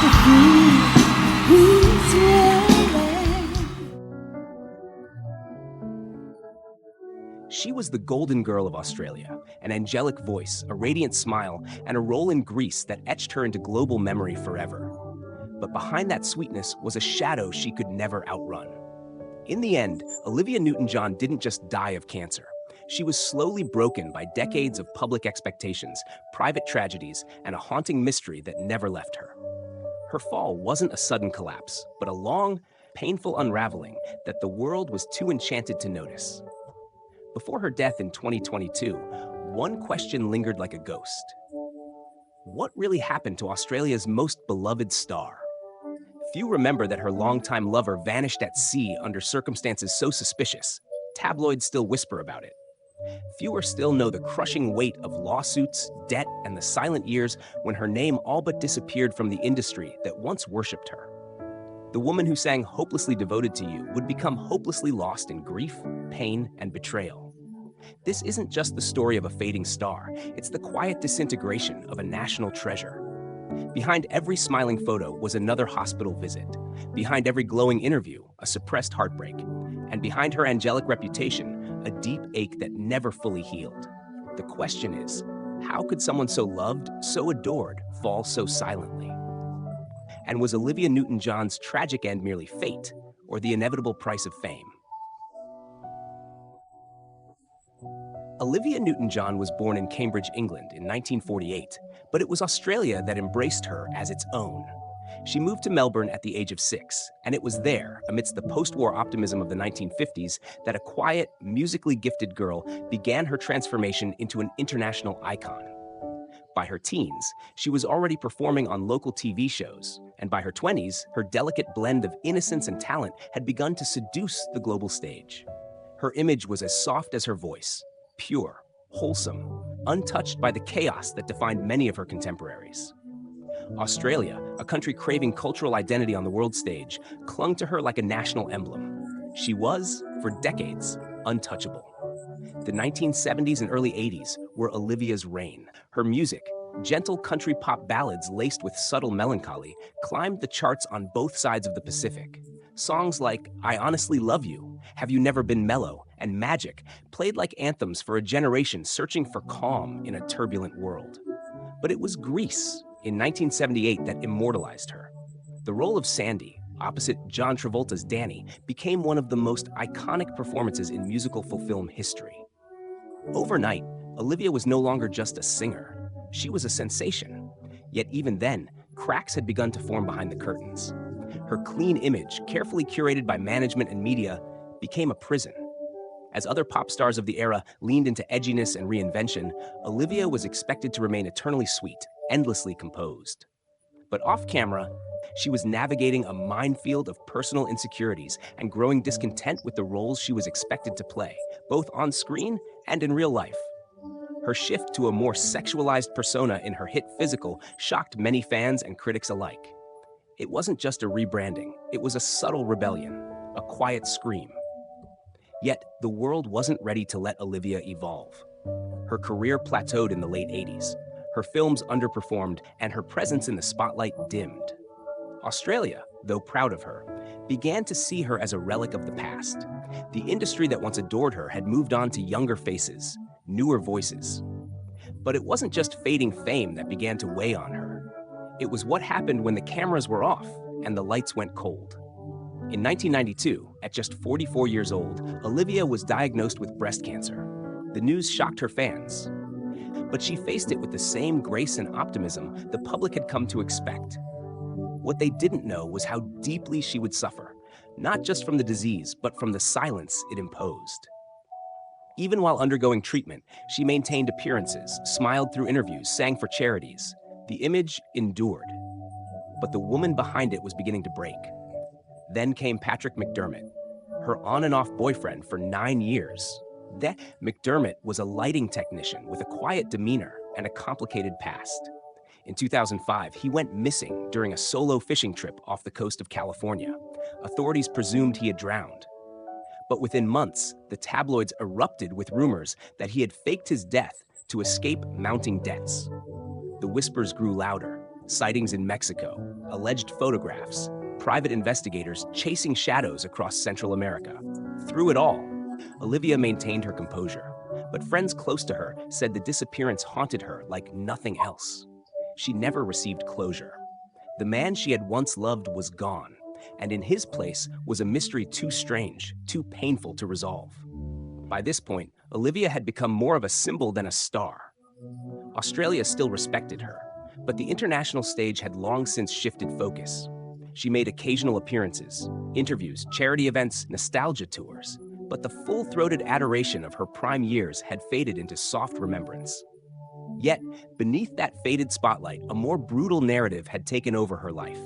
to free who's willing. She was the golden girl of Australia, an angelic voice, a radiant smile, and a role in Grease that etched her into global memory forever. But behind that sweetness was a shadow she could never outrun. In the end, Olivia Newton-John didn't just die of cancer. She was slowly broken by decades of public expectations, private tragedies, and a haunting mystery that never left her. Her fall wasn't a sudden collapse, but a long, painful unraveling that the world was too enchanted to notice. Before her death in 2022, one question lingered like a ghost. What really happened to Australia's most beloved star? Few remember that her longtime lover vanished at sea under circumstances so suspicious, tabloids still whisper about it. Fewer still know the crushing weight of lawsuits, debt, and the silent years when her name all but disappeared from the industry that once worshipped her. The woman who sang "Hopelessly Devoted to You" would become hopelessly lost in grief, pain, and betrayal. This isn't just the story of a fading star, it's the quiet disintegration of a national treasure. Behind every smiling photo was another hospital visit. Behind every glowing interview, a suppressed heartbreak. And behind her angelic reputation, a deep ache that never fully healed. The question is, how could someone so loved, so adored, fall so silently? And was Olivia Newton-John's tragic end merely fate, or the inevitable price of fame? Olivia Newton-John was born in Cambridge, England in 1948, but it was Australia that embraced her as its own. She moved to Melbourne at the age of 6, and it was there, amidst the post-war optimism of the 1950s, that a quiet, musically gifted girl began her transformation into an international icon. By her teens, she was already performing on local TV shows, and by her 20s, her delicate blend of innocence and talent had begun to seduce the global stage. Her image was as soft as her voice, pure, wholesome, untouched by the chaos that defined many of her contemporaries. Australia, a country craving cultural identity on the world stage, clung to her like a national emblem. She was, for decades, untouchable. The 1970s and early 80s were Olivia's reign. Her music, gentle country pop ballads laced with subtle melancholy, climbed the charts on both sides of the Pacific. Songs like "I Honestly Love You," "Have You Never Been Mellow," and "Magic" played like anthems for a generation searching for calm in a turbulent world. But it was Grease in 1978 that immortalized her. The role of Sandy, opposite John Travolta's Danny, became one of the most iconic performances in musical film history. Overnight, Olivia was no longer just a singer. She was a sensation. Yet even then, cracks had begun to form behind the curtains. Her clean image, carefully curated by management and media, became a prison. As other pop stars of the era leaned into edginess and reinvention, Olivia was expected to remain eternally sweet, endlessly composed. But off-camera, she was navigating a minefield of personal insecurities and growing discontent with the roles she was expected to play, both on screen and in real life. Her shift to a more sexualized persona in her hit Physical shocked many fans and critics alike. It wasn't just a rebranding, it was a subtle rebellion, a quiet scream. Yet, the world wasn't ready to let Olivia evolve. Her career plateaued in the late 80s. Her films underperformed, and her presence in the spotlight dimmed. Australia, though proud of her, began to see her as a relic of the past. The industry that once adored her had moved on to younger faces, newer voices. But it wasn't just fading fame that began to weigh on her. It was what happened when the cameras were off and the lights went cold. In 1992, at just 44 years old, Olivia was diagnosed with breast cancer. The news shocked her fans. But she faced it with the same grace and optimism the public had come to expect. What they didn't know was how deeply she would suffer, not just from the disease, but from the silence it imposed. Even while undergoing treatment, she maintained appearances, smiled through interviews, sang for charities. The image endured. But the woman behind it was beginning to break. Then came Patrick McDermott, her on and off boyfriend for 9 years. McDermott was a lighting technician with a quiet demeanor and a complicated past. In 2005, he went missing during a solo fishing trip off the coast of California. Authorities presumed he had drowned. But within months, the tabloids erupted with rumors that he had faked his death to escape mounting debts. The whispers grew louder. sightings in Mexico, alleged photographs, private investigators chasing shadows across Central America. Through it all, Olivia maintained her composure, but friends close to her said the disappearance haunted her like nothing else. She never received closure. The man she had once loved was gone, and in his place was a mystery too strange, too painful to resolve. By this point, Olivia had become more of a symbol than a star. Australia still respected her, but the international stage had long since shifted focus. She made occasional appearances, interviews, charity events, nostalgia tours, but the full-throated adoration of her prime years had faded into soft remembrance. Yet, beneath that faded spotlight, a more brutal narrative had taken over her life.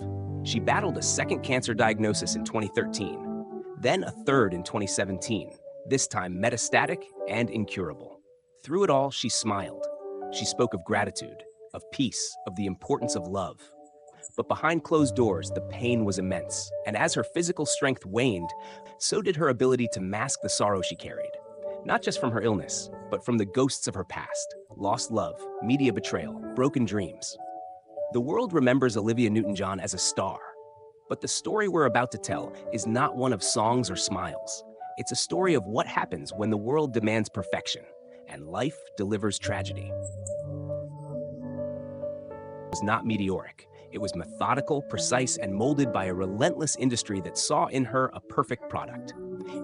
She battled a second cancer diagnosis in 2013, then a third in 2017, this time metastatic and incurable. Through it all, she smiled. She spoke of gratitude, of peace, of the importance of love. But behind closed doors, the pain was immense, and as her physical strength waned, so did her ability to mask the sorrow she carried. Not just from her illness, but from the ghosts of her past, lost love, media betrayal, broken dreams. The world remembers Olivia Newton-John as a star, but the story we're about to tell is not one of songs or smiles. It's a story of what happens when the world demands perfection, and life delivers tragedy. It was not meteoric. It was methodical, precise, and molded by a relentless industry that saw in her a perfect product.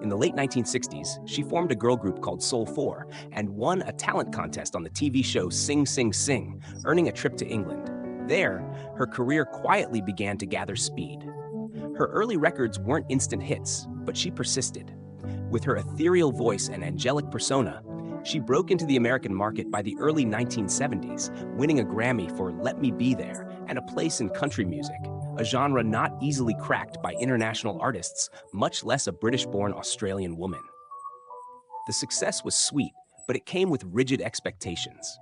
In the late 1960s, she formed a girl group called Soul 4 and won a talent contest on the TV show Sing Sing Sing, earning a trip to England. There, her career quietly began to gather speed. Her early records weren't instant hits, but she persisted. With her ethereal voice and angelic persona, she broke into the American market by the early 1970s, winning a Grammy for Let Me Be There and a place in country music, a genre not easily cracked by international artists, much less a British-born Australian woman. The success was sweet, but it came with rigid expectations.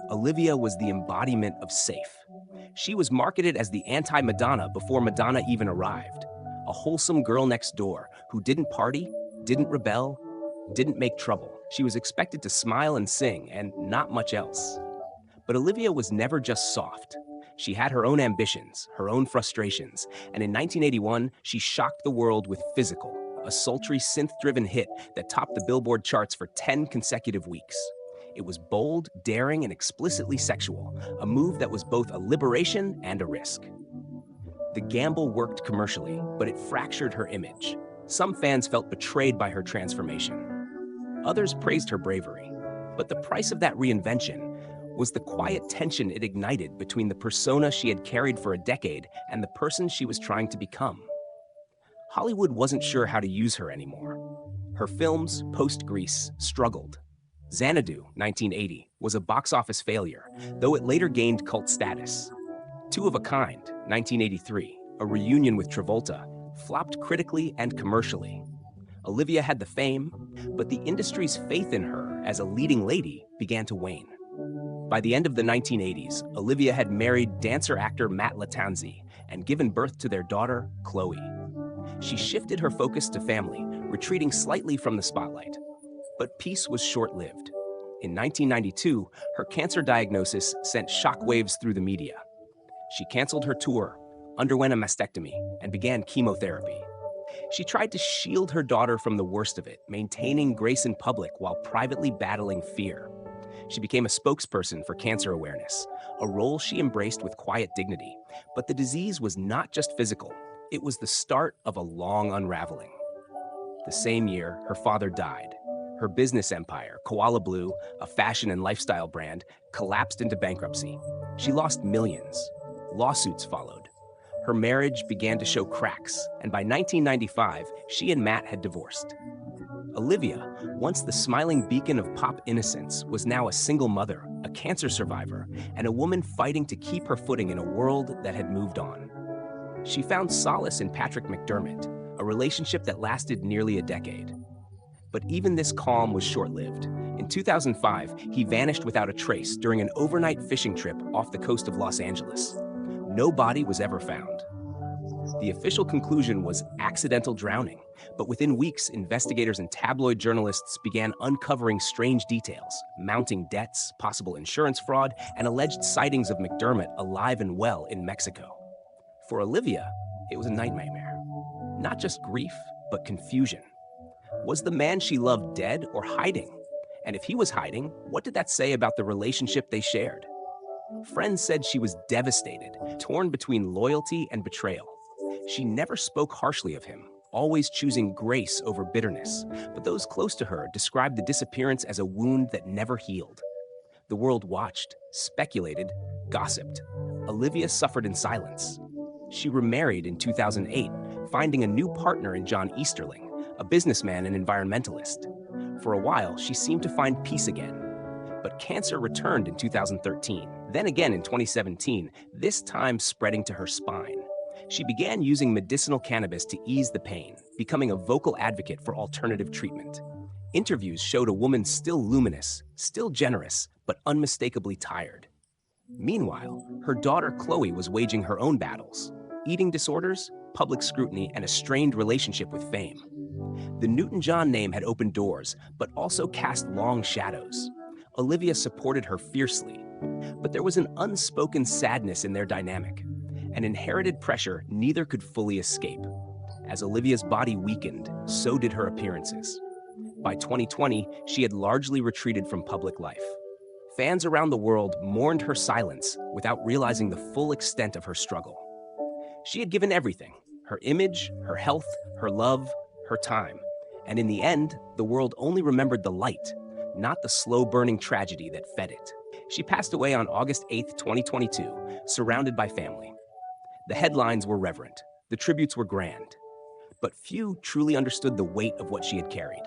Olivia was the embodiment of safe. She was marketed as the anti-Madonna before Madonna even arrived, a wholesome girl next door who didn't party, didn't rebel, didn't make trouble. She was expected to smile and sing, and not much else. But Olivia was never just soft. She had her own ambitions, her own frustrations, and in 1981, she shocked the world with Physical, a sultry synth-driven hit that topped the Billboard charts for 10 consecutive weeks. It was bold, daring, and explicitly sexual, a move that was both a liberation and a risk. The gamble worked commercially, but it fractured her image. Some fans felt betrayed by her transformation. Others praised her bravery, but the price of that reinvention was the quiet tension it ignited between the persona she had carried for a decade and the person she was trying to become. Hollywood wasn't sure how to use her anymore. Her films, post-Grease, struggled. Xanadu, 1980, was a box office failure, though it later gained cult status. Two of a Kind, 1983, a reunion with Travolta, flopped critically and commercially. Olivia had the fame, but the industry's faith in her as a leading lady began to wane. By the end of the 1980s, Olivia had married dancer-actor Matt Lattanzi and given birth to their daughter, Chloe. She shifted her focus to family, retreating slightly from the spotlight. But peace was short-lived. In 1992, her cancer diagnosis sent shockwaves through the media. She canceled her tour, underwent a mastectomy, and began chemotherapy. She tried to shield her daughter from the worst of it, maintaining grace in public while privately battling fear. She became a spokesperson for cancer awareness, a role she embraced with quiet dignity. But the disease was not just physical. It was the start of a long unraveling. The same year, her father died. Her business empire, Koala Blue, a fashion and lifestyle brand, collapsed into bankruptcy. She lost millions. Lawsuits followed. Her marriage began to show cracks, and by 1995, she and Matt had divorced. Olivia, once the smiling beacon of pop innocence, was now a single mother, a cancer survivor, and a woman fighting to keep her footing in a world that had moved on. She found solace in Patrick McDermott, a relationship that lasted nearly a decade. But even this calm was short-lived. In 2005, he vanished without a trace during an overnight fishing trip off the coast of Los Angeles. No body was ever found. The official conclusion was accidental drowning, but within weeks, investigators and tabloid journalists began uncovering strange details, mounting debts, possible insurance fraud, and alleged sightings of McDermott alive and well in Mexico. For Olivia, it was a nightmare. Not just grief, but confusion. Was the man she loved dead or hiding? And if he was hiding, what did that say about the relationship they shared? Friends said she was devastated, torn between loyalty and betrayal. She never spoke harshly of him, always choosing grace over bitterness, but those close to her described the disappearance as a wound that never healed. The world watched, speculated, gossiped. Olivia suffered in silence. She remarried in 2008, finding a new partner in John Easterling, a businessman and environmentalist. For a while, she seemed to find peace again. But cancer returned in 2013, then again in 2017, this time spreading to her spine. She began using medicinal cannabis to ease the pain, becoming a vocal advocate for alternative treatment. Interviews showed a woman still luminous, still generous, but unmistakably tired. Meanwhile, her daughter Chloe was waging her own battles: eating disorders, public scrutiny, and a strained relationship with fame. The Newton-John name had opened doors, but also cast long shadows. Olivia supported her fiercely, but there was an unspoken sadness in their dynamic, an inherited pressure neither could fully escape. As Olivia's body weakened, so did her appearances. By 2020, she had largely retreated from public life. Fans around the world mourned her silence without realizing the full extent of her struggle. She had given everything: her image, her health, her love, her time. And in the end, the world only remembered the light, not the slow-burning tragedy that fed it. She passed away on August 8, 2022, surrounded by family. The headlines were reverent, the tributes were grand, but few truly understood the weight of what she had carried.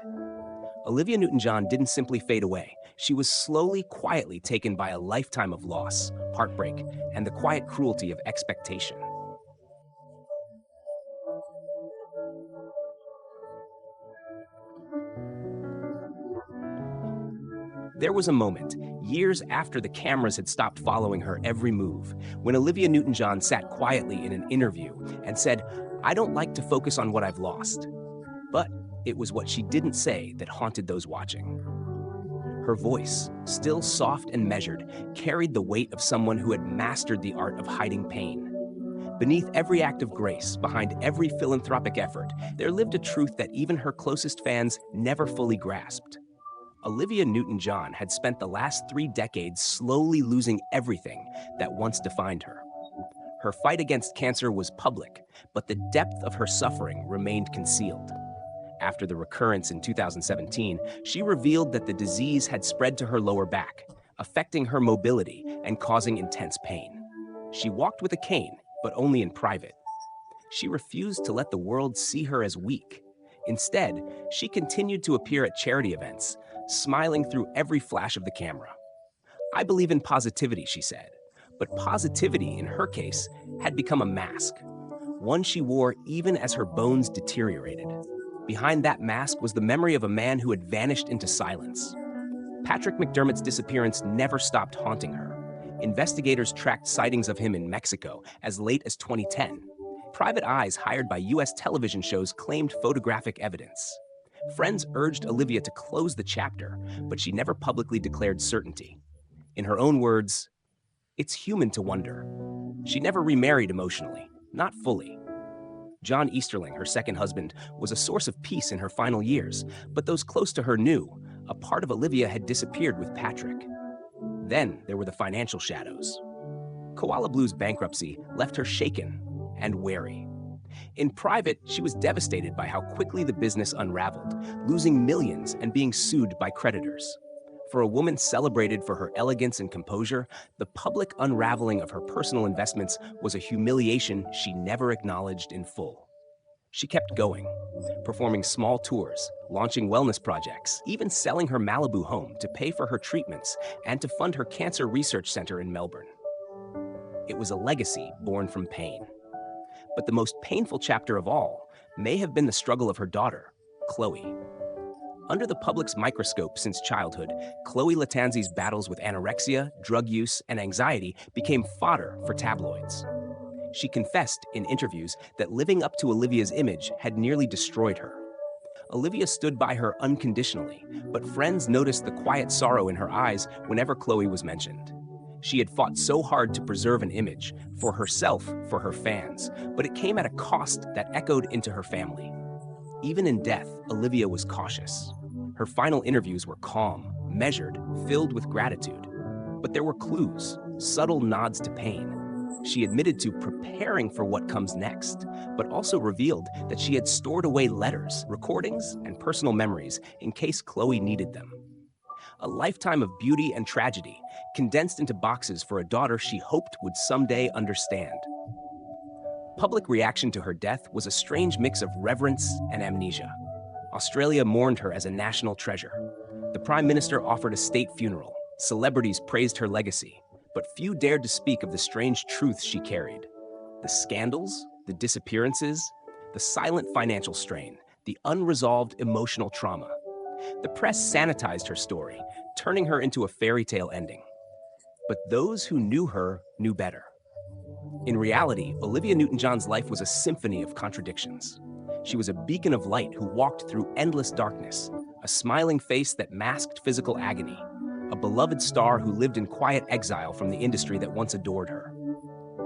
Olivia Newton-John didn't simply fade away. She was slowly, quietly taken by a lifetime of loss, heartbreak, and the quiet cruelty of expectation. There was a moment, years after the cameras had stopped following her every move, when Olivia Newton-John sat quietly in an interview and said, "I don't like to focus on what I've lost." But it was what she didn't say that haunted those watching. Her voice, still soft and measured, carried the weight of someone who had mastered the art of hiding pain. Beneath every act of grace, behind every philanthropic effort, there lived a truth that even her closest fans never fully grasped. Olivia Newton-John had spent the last 3 decades slowly losing everything that once defined her. Her fight against cancer was public, but the depth of her suffering remained concealed. After the recurrence in 2017, she revealed that the disease had spread to her lower back, affecting her mobility and causing intense pain. She walked with a cane, but only in private. She refused to let the world see her as weak. Instead, she continued to appear at charity events, smiling through every flash of the camera. "I believe in positivity," she said. But positivity, in her case, had become a mask, one she wore even as her bones deteriorated. Behind that mask was the memory of a man who had vanished into silence. Patrick McDermott's disappearance never stopped haunting her. Investigators tracked sightings of him in Mexico as late as 2010. Private eyes hired by US television shows claimed photographic evidence. Friends urged Olivia to close the chapter, but she never publicly declared certainty. In her own words, "It's human to wonder." She never remarried emotionally, not fully. John Easterling, her second husband, was a source of peace in her final years, but those close to her knew a part of Olivia had disappeared with Patrick. Then there were the financial shadows. Koala Blue's bankruptcy left her shaken and wary. In private, she was devastated by how quickly the business unraveled, losing millions and being sued by creditors. For a woman celebrated for her elegance and composure, the public unraveling of her personal investments was a humiliation she never acknowledged in full. She kept going, performing small tours, launching wellness projects, even selling her Malibu home to pay for her treatments and to fund her cancer research center in Melbourne. It was a legacy born from pain. But the most painful chapter of all may have been the struggle of her daughter, Chloe. Under the public's microscope since childhood, Chloe Latanzi's battles with anorexia, drug use, and anxiety became fodder for tabloids. She confessed in interviews that living up to Olivia's image had nearly destroyed her. Olivia stood by her unconditionally, but friends noticed the quiet sorrow in her eyes whenever Chloe was mentioned. She had fought so hard to preserve an image, for herself, for her fans, but it came at a cost that echoed into her family. Even in death, Olivia was cautious. Her final interviews were calm, measured, filled with gratitude. But there were clues, subtle nods to pain. She admitted to preparing for what comes next, but also revealed that she had stored away letters, recordings, and personal memories in case Chloe needed them. A lifetime of beauty and tragedy, condensed into boxes for a daughter she hoped would someday understand. Public reaction to her death was a strange mix of reverence and amnesia. Australia mourned her as a national treasure. The Prime Minister offered a state funeral. Celebrities praised her legacy, but few dared to speak of the strange truths she carried. The scandals, the disappearances, the silent financial strain, the unresolved emotional trauma. The press sanitized her story, turning her into a fairy tale ending. But those who knew her knew better. In reality, Olivia Newton-John's life was a symphony of contradictions. She was a beacon of light who walked through endless darkness, a smiling face that masked physical agony, a beloved star who lived in quiet exile from the industry that once adored her.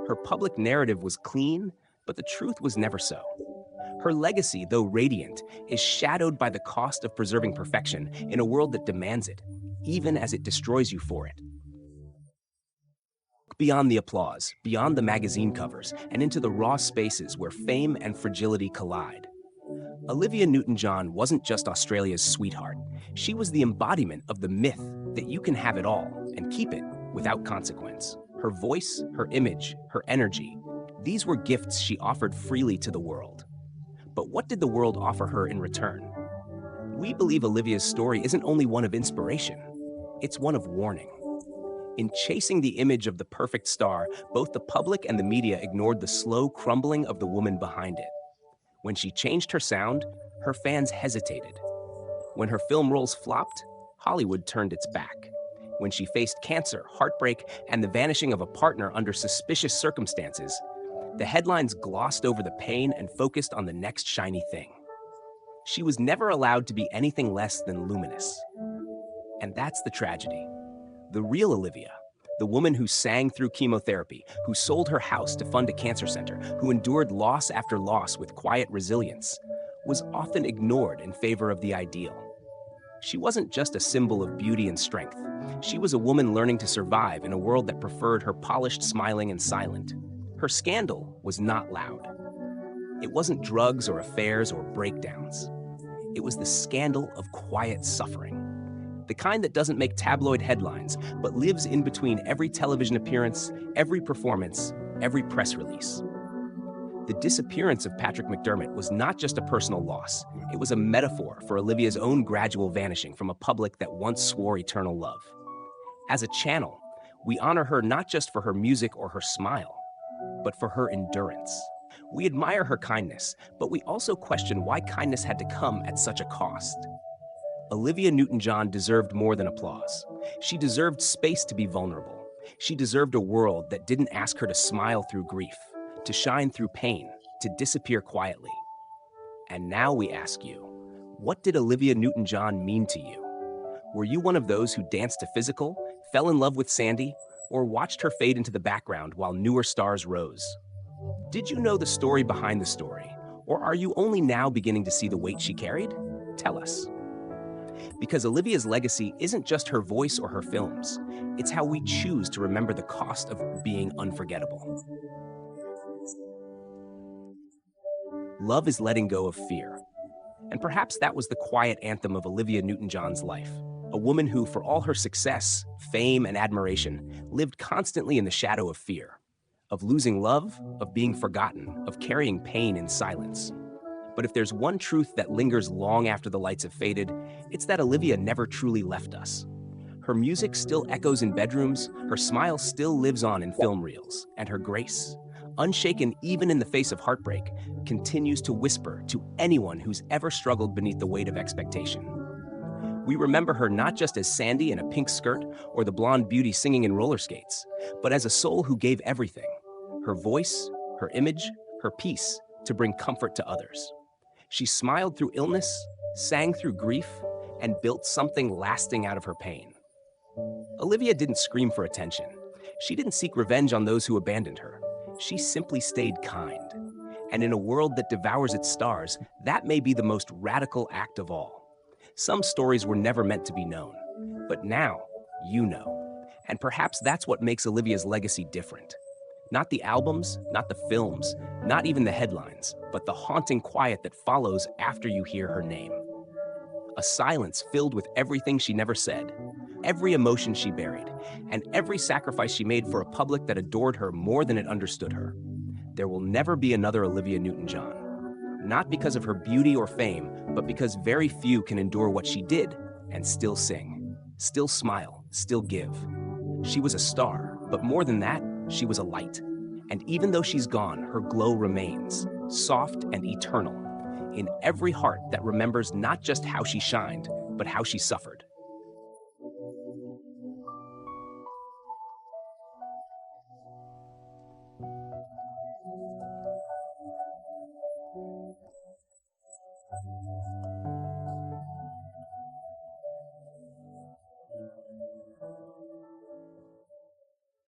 Her public narrative was clean, but the truth was never so. Her legacy, though radiant, is shadowed by the cost of preserving perfection in a world that demands it, even as it destroys you for it. Beyond the applause, beyond the magazine covers, and into the raw spaces where fame and fragility collide. Olivia Newton-John wasn't just Australia's sweetheart. She was the embodiment of the myth that you can have it all and keep it without consequence. Her voice, her image, her energy, these were gifts she offered freely to the world. But what did the world offer her in return? We believe Olivia's story isn't only one of inspiration, it's one of warning. In chasing the image of the perfect star, both the public and the media ignored the slow crumbling of the woman behind it. When she changed her sound, her fans hesitated. When her film roles flopped, Hollywood turned its back. When she faced cancer, heartbreak, and the vanishing of a partner under suspicious circumstances, the headlines glossed over the pain and focused on the next shiny thing. She was never allowed to be anything less than luminous. And that's the tragedy. The real Olivia, the woman who sang through chemotherapy, who sold her house to fund a cancer center, who endured loss after loss with quiet resilience, was often ignored in favor of the ideal. She wasn't just a symbol of beauty and strength. She was a woman learning to survive in a world that preferred her polished, smiling, and silent. Her scandal was not loud. It wasn't drugs or affairs or breakdowns. It was the scandal of quiet suffering. The kind that doesn't make tabloid headlines, but lives in between every television appearance, every performance, every press release. The disappearance of Patrick McDermott was not just a personal loss. It was a metaphor for Olivia's own gradual vanishing from a public that once swore eternal love. As a channel, we honor her not just for her music or her smile, but for her endurance. We admire her kindness, but we also question why kindness had to come at such a cost. Olivia Newton-John deserved more than applause. She deserved space to be vulnerable. She deserved a world that didn't ask her to smile through grief, to shine through pain, to disappear quietly. And now we ask you, what did Olivia Newton-John mean to you? Were you one of those who danced to Physical, fell in love with Sandy, or watched her fade into the background while newer stars rose? Did you know the story behind the story, or are you only now beginning to see the weight she carried? Tell us. Because Olivia's legacy isn't just her voice or her films, it's how we choose to remember the cost of being unforgettable. Love is letting go of fear. And perhaps that was the quiet anthem of Olivia Newton-John's life, a woman who, for all her success, fame, and admiration, lived constantly in the shadow of fear, of losing love, of being forgotten, of carrying pain in silence. But if there's one truth that lingers long after the lights have faded, it's that Olivia never truly left us. Her music still echoes in bedrooms, her smile still lives on in film reels, and her grace, unshaken even in the face of heartbreak, continues to whisper to anyone who's ever struggled beneath the weight of expectation. We remember her not just as Sandy in a pink skirt or the blonde beauty singing in roller skates, but as a soul who gave everything: her voice, her image, her peace, to bring comfort to others. She smiled through illness, sang through grief, and built something lasting out of her pain. Olivia didn't scream for attention. She didn't seek revenge on those who abandoned her. She simply stayed kind. And in a world that devours its stars, that may be the most radical act of all. Some stories were never meant to be known, but now you know. And perhaps that's what makes Olivia's legacy different. Not the albums, not the films, not even the headlines, but the haunting quiet that follows after you hear her name. A silence filled with everything she never said, every emotion she buried, and every sacrifice she made for a public that adored her more than it understood her. There will never be another Olivia Newton-John. Not because of her beauty or fame, but because very few can endure what she did and still sing, still smile, still give. She was a star, but more than that, she was a light. And even though she's gone, her glow remains, soft and eternal, in every heart that remembers not just how she shined, but how she suffered.